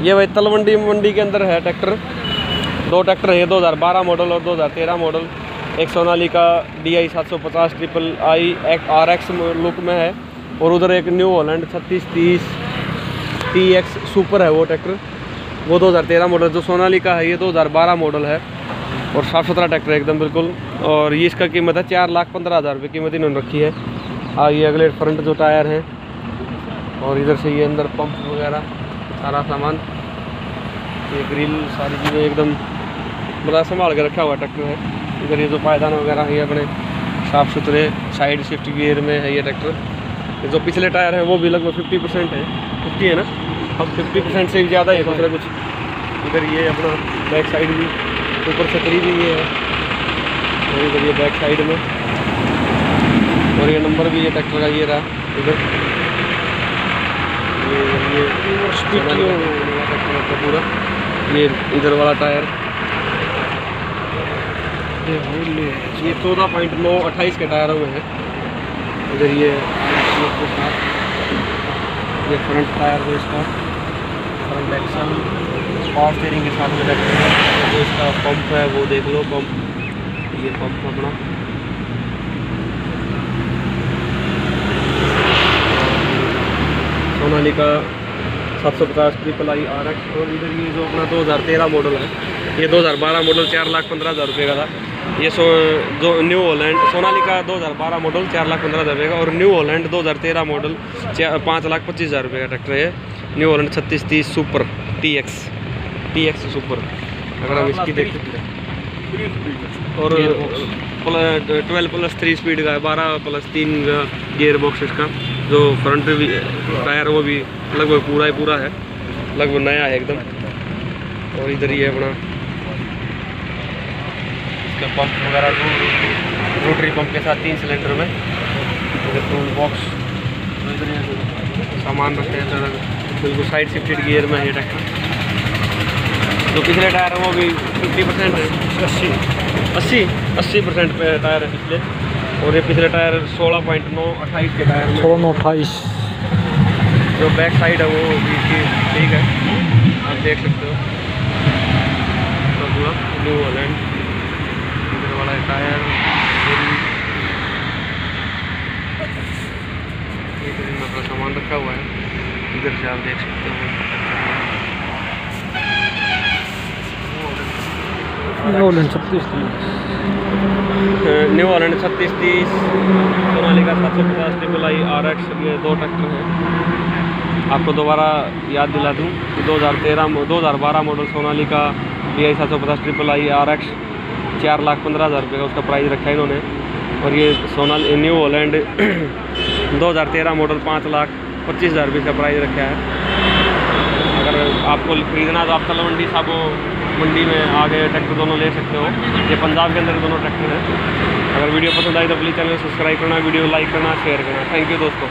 ये भाई तलवंडी मंडी के अंदर है ट्रैक्टर। दो ट्रैक्टर है, 2012 मॉडल और 2013 मॉडल। एक Sonalika DI 750 triple I RX look में है, और उधर एक न्यू हॉलैंड 3630 TX सुपर है वो ट्रैक्टर, वो 2013 मॉडल। जो सोनालिका है ये 2012 मॉडल है और साफ़ सुथरा ट्रैक्टर है एकदम बिल्कुल। और ये इसका कीमत है 4,15,000 रुपये कीमत इन्होंने रखी है। ये अगले फ्रंट जो टायर हैं, और इधर से ये अंदर पंप वगैरह सारा सामान, ये ग्रिल सारी चीज़ें एकदम बड़ा संभाल के रखा हुआ ट्रैक्टर है। इधर ये जो पायदान वगैरह है अपने साफ़ सुथरे, साइड शिफ्ट गियर में है ये ट्रैक्टर। जो पिछले टायर हैं वो भी लगभग 50% है, 50 है ना, अब 50% से भी ज़्यादा है दूसरा कुछ। इधर ये अपना बैक साइड भी, ऊपर छतरी भी ये है, और इधर ये बैक साइड में, और ये नंबर भी ये ट्रैक्टर का ये रहा इधर। ये ट्रैक्टर का पूरा ये इधर वाला टायर, ये 14.928 के टायर हुए हैं। इधर ये फ्रंट टायर है इसका, फ्रंट एक्सल पावर स्टीयरिंग के साथ में ट्रैक्टर है। जो इसका पंप है वो देख लो, पंप, ये पंप अपना। Sonalika 750 triple I RX। और इधर ये जो अपना 2013 मॉडल है, ये 2012 मॉडल 4,15,000 रुपये का था। ये जो न्यू हॉलैंड सोनालिका 2012 मॉडल 4,15,000 रुपये का, और न्यू हॉलैंड 2013 मॉडल 5,25,000 रुपये का ट्रैक्टर है। New Holland 3630 super TX super. अगर हम इसकी देख सकते हैं, और 12+3 स्पीड का है, 12+3 गियर बॉक्स इसका। जो फ्रंट भी टायर वो भी लगभग पूरा ही पूरा है, लगभग नया है एकदम। और इधर ये अपना इसका पंप वगैरह, रोटरी पंप के साथ 3 सिलेंडर में। इधर टूल बॉक्स, इधर सामान रखते हैं, बिल्कुल साइड शिफ्टेड गियर में है ट्रैक्टर। जो पिछले टायर है वो भी 50% है, 80% पे टायर है पिछले, और ये पिछले टायर 16.928 के टायर में, 16.28। जो बैक साइड है वो भी ठीक है, आप देख सकते हो। तो पूरा न्यू हॉलैंड, इधर वाला टायर, इधर अपना सामान रखा हुआ है। इधर से आप देख सकते हो new Holland 3630 Sonalika 750 triple I RX। ये दो ट्रैक्टर हैं। आपको दोबारा याद दिला दूँ कि 2012 model Sonalika DI 750 triple I RX 4,15,000 रुपये का उसका प्राइस रखा है इन्होंने। और ये न्यू हॉलैंड 2013 मॉडल 5,25,000 रुपये का प्राइस रखा है। अगर आपको खरीदना तो आप तलवंडी साबो मंडी में आगे ट्रैक्टर दोनों ले सकते हो। ये पंजाब के अंदर दोनों ट्रैक्टर हैं। अगर वीडियो पसंद आई तो प्लीज़ चैनल सब्सक्राइब करना, वीडियो लाइक करना, शेयर करना। थैंक यू दोस्तों।